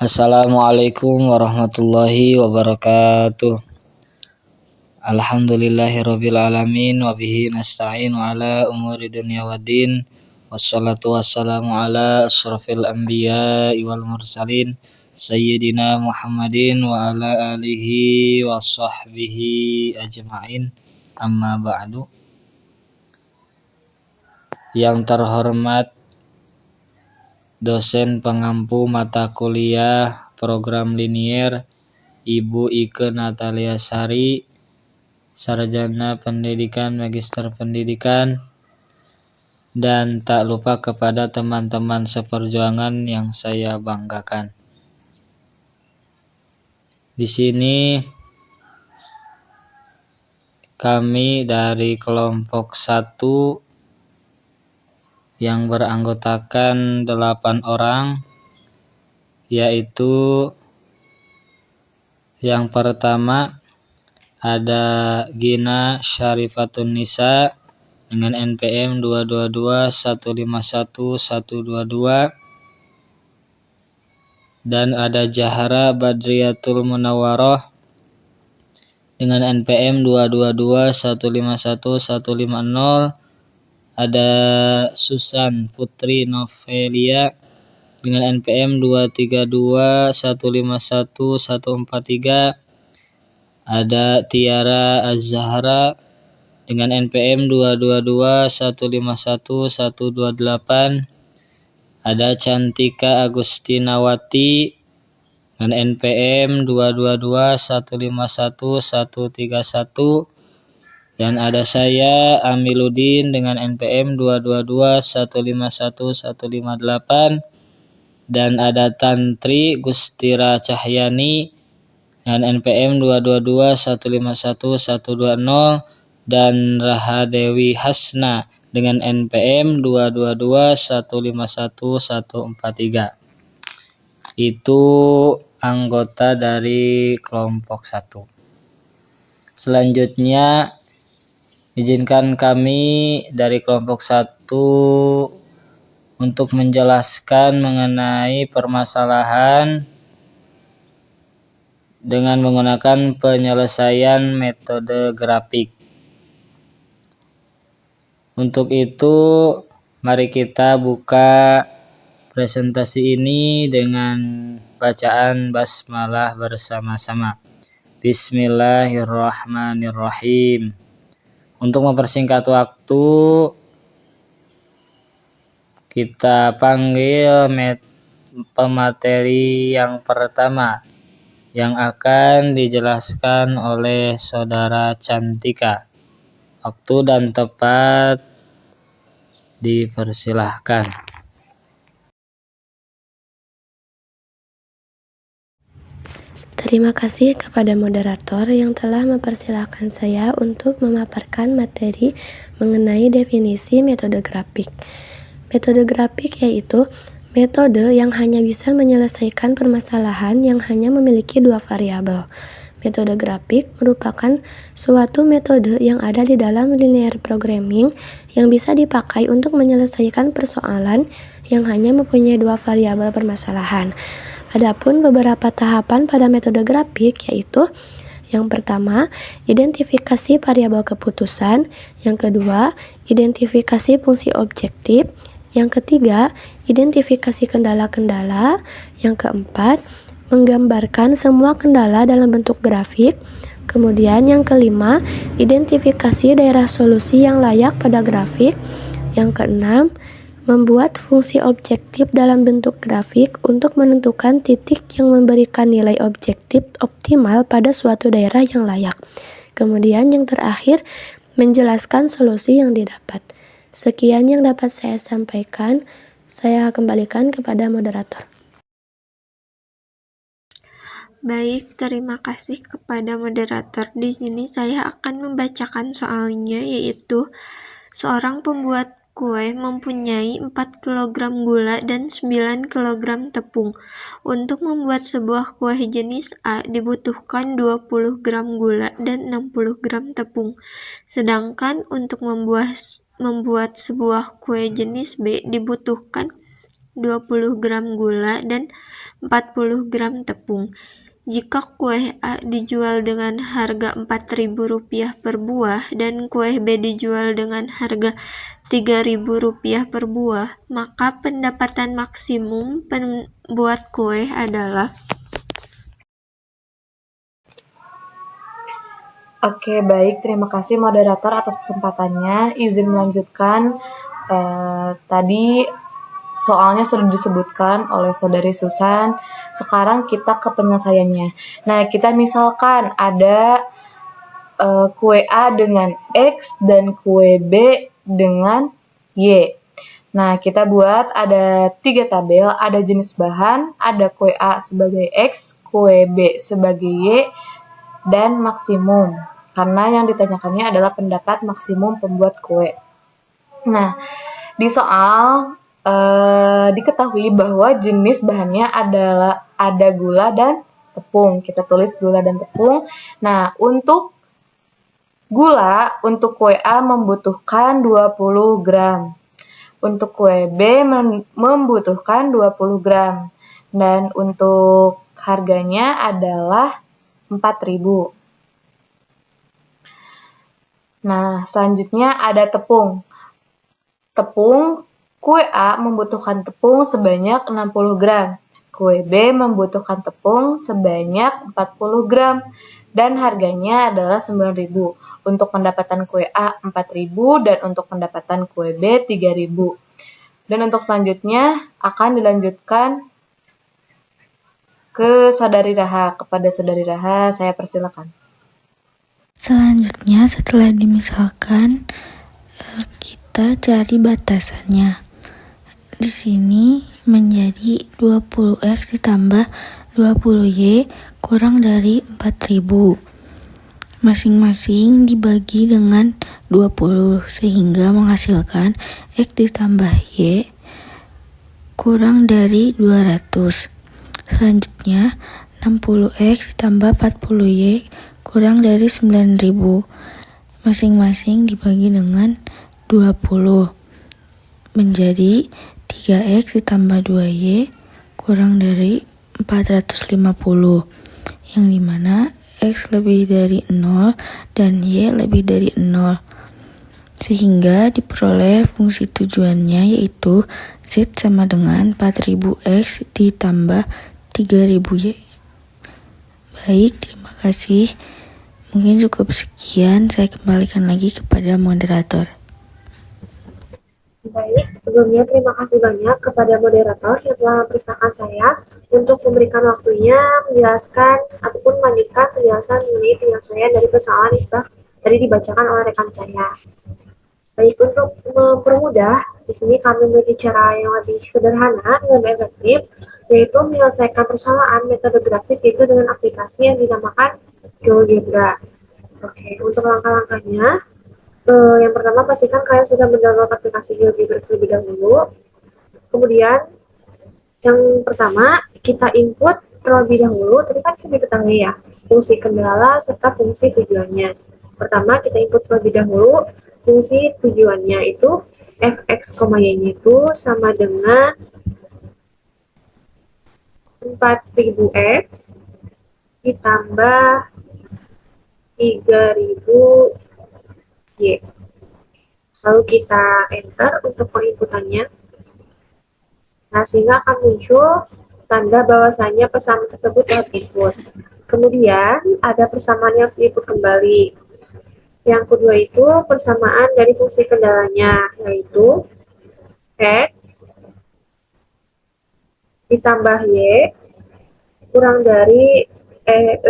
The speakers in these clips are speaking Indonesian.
Assalamualaikum warahmatullahi wabarakatuh. Alhamdulillahirabbil alamin wa bihi nasta'in ala umuri dunya waddin. Wassalatu wassalamu ala asyrafil anbiya'i wal mursalin sayyidina Muhammadin wa ala alihi wa sahbihi ajma'in. Amma ba'du. Yang terhormat dosen pengampu mata kuliah program linier Ibu Ike Natalia Sari, Sarjana Pendidikan, Magister Pendidikan, dan tak lupa kepada teman-teman seperjuangan yang saya banggakan. Di sini kami dari kelompok 1 yang beranggotakan 8 orang, yaitu yang pertama ada Gina Syarifatun Nisa dengan NPM 222151122, dan ada Jahra Badriyatul Munawwaroh dengan NPM 222151150. Ada Susan Putri Novelia dengan NPM 232151143. Ada Tiara Az-Zahra dengan NPM 222151128. Ada Cantika Agustinawati dengan NPM 222151131. Dan ada saya Amiluddin dengan NPM 222151158. Dan ada Tantri Gustira Cahyani dengan NPM 222151120, dan Rahadewi Hasna dengan NPM 222151143. Itu anggota dari kelompok 1. Selanjutnya izinkan kami dari kelompok 1 untuk menjelaskan mengenai permasalahan dengan menggunakan penyelesaian metode grafik. Untuk itu, mari kita buka presentasi ini dengan bacaan basmalah bersama-sama. Bismillahirrahmanirrahim. Untuk mempersingkat waktu, kita panggil pemateri yang pertama yang akan dijelaskan oleh Saudara Cantika. Waktu dan tempat dipersilahkan. Terima kasih kepada moderator yang telah mempersilahkan saya untuk memaparkan materi mengenai definisi metode grafik. Metode grafik yaitu metode yang hanya bisa menyelesaikan permasalahan yang hanya memiliki 2 variabel. Metode grafik merupakan suatu metode yang ada di dalam linear programming yang bisa dipakai untuk menyelesaikan persoalan yang hanya mempunyai 2 variabel permasalahan. Adapun beberapa tahapan pada metode grafik yaitu: yang pertama, identifikasi variabel keputusan; yang kedua, identifikasi fungsi objektif; yang ketiga, identifikasi kendala-kendala; yang keempat, menggambarkan semua kendala dalam bentuk grafik; kemudian yang kelima, identifikasi daerah solusi yang layak pada grafik; yang keenam, membuat fungsi objektif dalam bentuk grafik untuk menentukan titik yang memberikan nilai objektif optimal pada suatu daerah yang layak. Kemudian yang terakhir, menjelaskan solusi yang didapat. Sekian yang dapat saya sampaikan. Saya kembalikan kepada moderator. Baik, terima kasih kepada moderator. Di sini saya akan membacakan soalnya, yaitu seorang pembuat kue mempunyai 4 kg gula dan 9 kg tepung. Untuk membuat sebuah kue jenis A dibutuhkan 20 gram gula dan 60 gram tepung. Sedangkan untuk membuat sebuah kue jenis B dibutuhkan 20 gram gula, dan 40 gram tepung. Jika kue A dijual dengan harga Rp4.000 per buah dan kue B dijual dengan harga Rp3.000 per buah, maka pendapatan maksimum pembuat kue adalah. Oke, baik. Terima kasih moderator atas kesempatannya. Izin melanjutkan. Tadi soalnya sudah disebutkan oleh Saudari Susan. Sekarang kita ke penyelesaiannya. Nah, kita misalkan ada kue A dengan X dan kue B dengan Y. Nah, kita buat ada 3 tabel, ada jenis bahan, ada kue A sebagai X, kue B sebagai Y, dan maksimum. Karena yang ditanyakannya adalah pendapat maksimum pembuat kue. Nah, di soal diketahui bahwa jenis bahannya adalah ada gula dan tepung. Kita tulis gula dan tepung. Nah, untuk gula, untuk kue A membutuhkan 20 gram. Untuk kue B membutuhkan 20 gram. Dan untuk harganya adalah 4.000. Nah, selanjutnya ada tepung. Kue A membutuhkan tepung sebanyak 60 gram. Kue B membutuhkan tepung sebanyak 40 gram. Dan harganya adalah 9.000. Untuk pendapatan kue A 4.000 dan untuk pendapatan kue B 3.000. Dan untuk selanjutnya akan dilanjutkan ke Saudari Raha. Kepada Saudari Raha, saya persilakan. Selanjutnya setelah dimisalkan, kita cari batasannya. Di sini menjadi 20X ditambah 20Y kurang dari 4.000. Masing-masing dibagi dengan 20 sehingga menghasilkan X ditambah Y kurang dari 200. Selanjutnya 60X ditambah 40Y kurang dari 9.000. Masing-masing dibagi dengan 20 menjadi 3X ditambah 2Y kurang dari 450, yang dimana X lebih dari 0 dan Y lebih dari 0, sehingga diperoleh fungsi tujuannya yaitu Z sama dengan 4.000X ditambah 3.000Y. Baik, terima kasih. Mungkin cukup sekian, saya kembalikan lagi kepada moderator. Baik, sebelumnya terima kasih banyak kepada moderator yang telah mempersilahkan saya untuk memberikan waktunya menjelaskan ataupun melanjutkan penjelasan mengenai penyelesaian dari persoalan yang tadi dibacakan oleh rekan saya. Baik, untuk mempermudah, di sini kami memiliki cara yang lebih sederhana dan lebih efektif, yaitu menyelesaikan persoalan metode grafik itu dengan aplikasi yang dinamakan GeoGebra. Oke, untuk langkah-langkahnya, yang pertama pastikan kalian sudah mendownload aplikasi GeoGebra terlebih dahulu. Kemudian, yang pertama kita input terlebih dahulu, tadi kan sudah diketahui ya, fungsi kendala serta fungsi tujuannya. Pertama kita input terlebih dahulu, fungsi tujuannya itu fx, y-nya itu sama dengan 4.000x ditambah 3.000y. Lalu kita enter untuk penginputannya. Nah, sehingga akan muncul tanda bahwasannya persamaan tersebut telah diinput. Kemudian ada persamaan yang harus diinput kembali. Yang kedua itu persamaan dari fungsi kendalanya, yaitu X ditambah Y kurang dari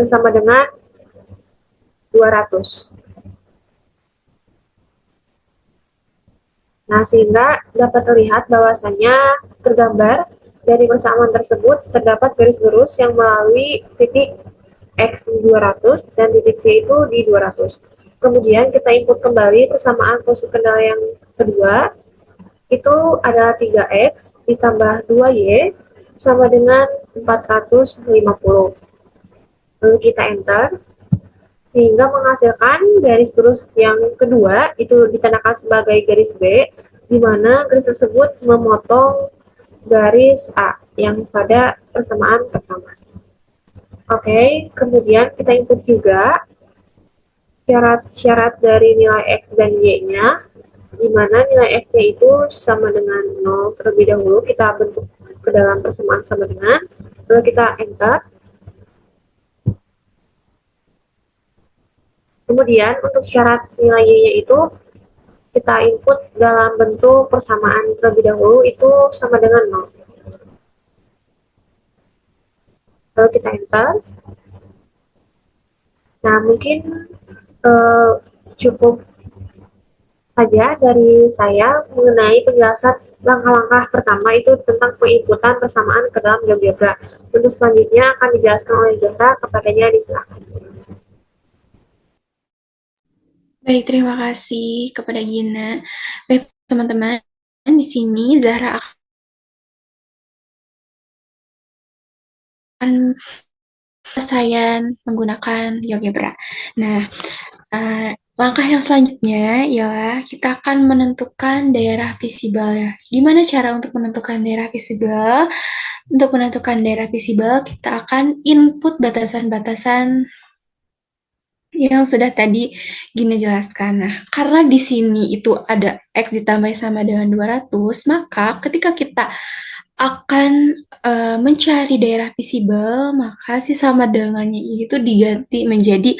sama dengan 200. Nah, sehingga dapat terlihat bahwasannya tergambar dari persamaan tersebut terdapat garis lurus yang melalui titik X di 200 dan titik C itu di 200. Kemudian kita input kembali persamaan fungsi kendala yang kedua, itu adalah 3X ditambah 2Y sama dengan 450. Lalu kita enter, sehingga menghasilkan garis lurus yang kedua itu ditandai sebagai garis B, di mana garis tersebut memotong garis A yang pada persamaan pertama. Oke, kemudian kita input juga syarat-syarat dari nilai X dan Y-nya, di mana nilai X-nya itu sama dengan 0 terlebih dahulu, kita bentuk ke dalam persamaan sama dengan, lalu kita enter. Kemudian untuk syarat nilai Y-nya itu kita input dalam bentuk persamaan terlebih dahulu, itu sama dengan 0. Lalu kita enter. Nah, mungkin cukup saja dari saya mengenai penjelasan langkah-langkah pertama itu tentang penginputan persamaan ke dalam GeoGebra. Untuk selanjutnya akan dijelaskan oleh Zahra, kepadanya disilakan. Baik, terima kasih kepada Gina. Baik, teman-teman, di sini Zahra akan saya menggunakan GeoGebra. Nah, langkah yang selanjutnya ialah kita akan menentukan daerah visible ya. Gimana cara untuk menentukan daerah visible? Untuk menentukan daerah visible, kita akan input batasan-batasan yang sudah tadi Gina jelaskan. Nah, karena di sini itu ada X ditambah sama dengan 200, maka ketika kita akan mencari daerah visible, maka si sama dengannya itu diganti menjadi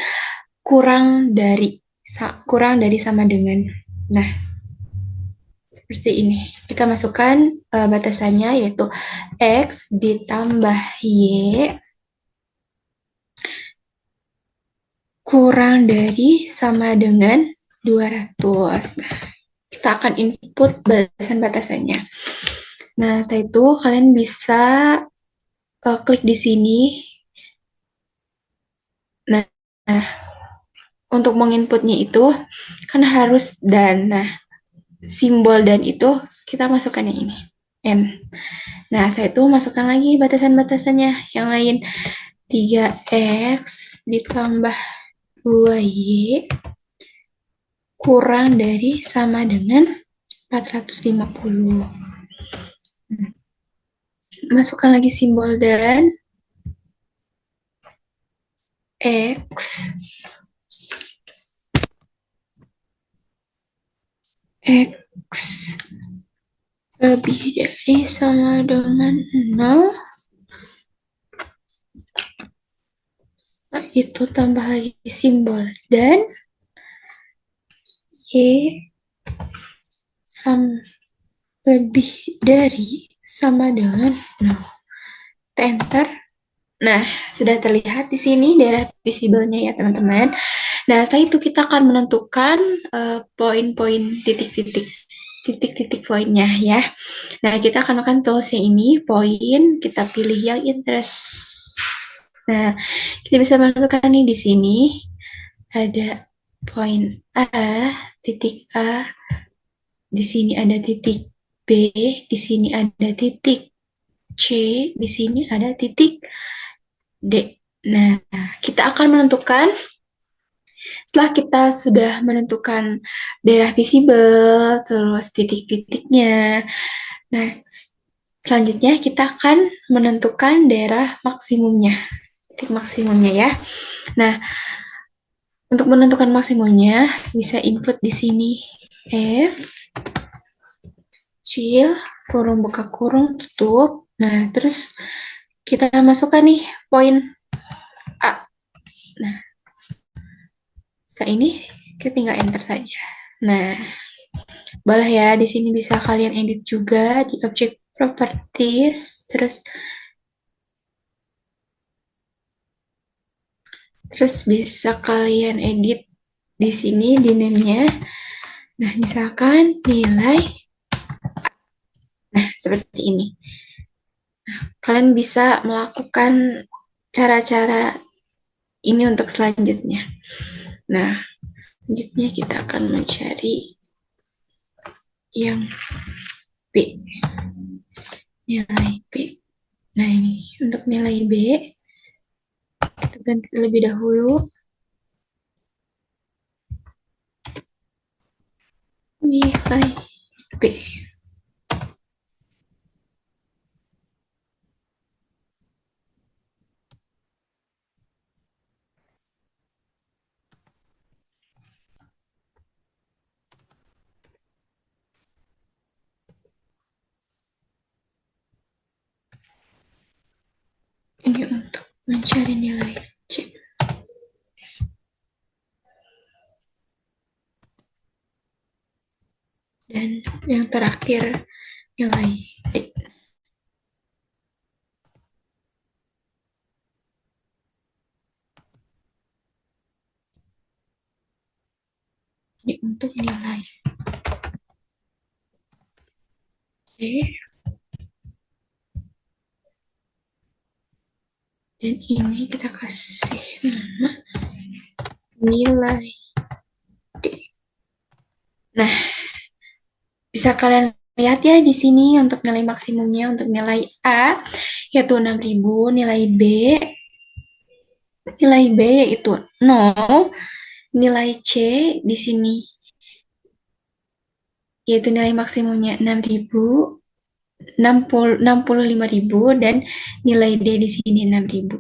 kurang dari sama dengan. Nah, seperti ini. Kita masukkan batasannya yaitu X ditambah Y kurang dari sama dengan 200. Nah, kita akan input batasan-batasannya. Nah, setelah itu kalian bisa klik di sini. Nah, untuk menginputnya itu kan harus dan. Nah, simbol dan itu kita masukkan yang ini, N. Nah, setelah itu masukkan lagi batasan-batasannya yang lain. 3X ditambah 2Y kurang dari sama dengan 450. Masukkan lagi simbol dan X lebih dari sama dengan 0. Itu tambah lagi simbol dan Y lebih dari sama dengan 0. Enter. Nah, sudah terlihat di sini daerah visible-nya ya, teman-teman. Nah, setelah itu kita akan menentukan poin-poin titik-titik poinnya ya. Nah, kita akan melakukan toolsnya ini, poin, kita pilih yang interest. Nah, kita bisa menentukan nih di sini ada poin A, titik A, di sini ada titik B, di sini ada titik C, di sini ada titik D. Nah, kita akan menentukan setelah kita sudah menentukan daerah visible, terus titik-titiknya. Nah, selanjutnya kita akan menentukan daerah maksimumnya, titik maksimumnya ya. Nah, untuk menentukan maksimumnya bisa input di sini F kecil kurung buka kurung tutup. Nah, terus kita masukkan nih poin A. Nah, setelah ini kita tinggal enter saja. Nah, boleh ya, di sini bisa kalian edit juga di object properties, terus bisa kalian edit di sini di name-nya. Nah, misalkan nilai A. Nah, seperti ini. Nah, kalian bisa melakukan cara-cara ini untuk selanjutnya. Nah, selanjutnya kita akan mencari yang B. Nilai B. Nah, ini untuk nilai B kita ganti terlebih dahulu. Nilai B. mencari nilai C. Dan yang terakhir nilai D. Jadi untuk nilai D dan ini kita kasih nama nilai D. Nah, bisa kalian lihat ya di sini untuk nilai maksimumnya untuk nilai A yaitu 6.000, nilai B yaitu 0, nilai C di sini yaitu nilai maksimumnya 6.000, 65.000 dan nilai D di sini 6.000.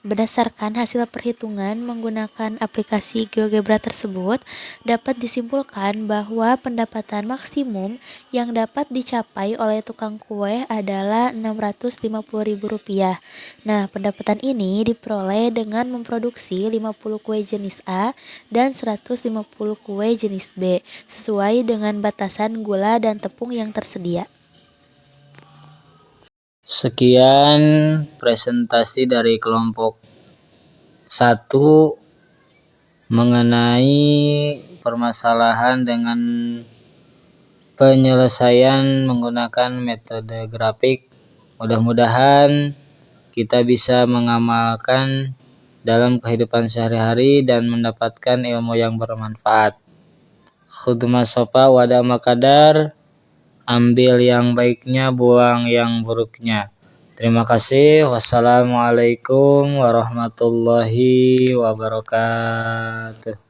Berdasarkan hasil perhitungan menggunakan aplikasi GeoGebra tersebut, dapat disimpulkan bahwa pendapatan maksimum yang dapat dicapai oleh tukang kue adalah Rp650.000. Nah, pendapatan ini diperoleh dengan memproduksi 50 kue jenis A dan 150 kue jenis B, sesuai dengan batasan gula dan tepung yang tersedia. Sekian presentasi dari kelompok 1 mengenai permasalahan dengan penyelesaian menggunakan metode grafik. Mudah-mudahan kita bisa mengamalkan dalam kehidupan sehari-hari dan mendapatkan ilmu yang bermanfaat. Khudma sofa wada makadar, ambil yang baiknya, buang yang buruknya. Terima kasih. Wassalamualaikum warahmatullahi wabarakatuh.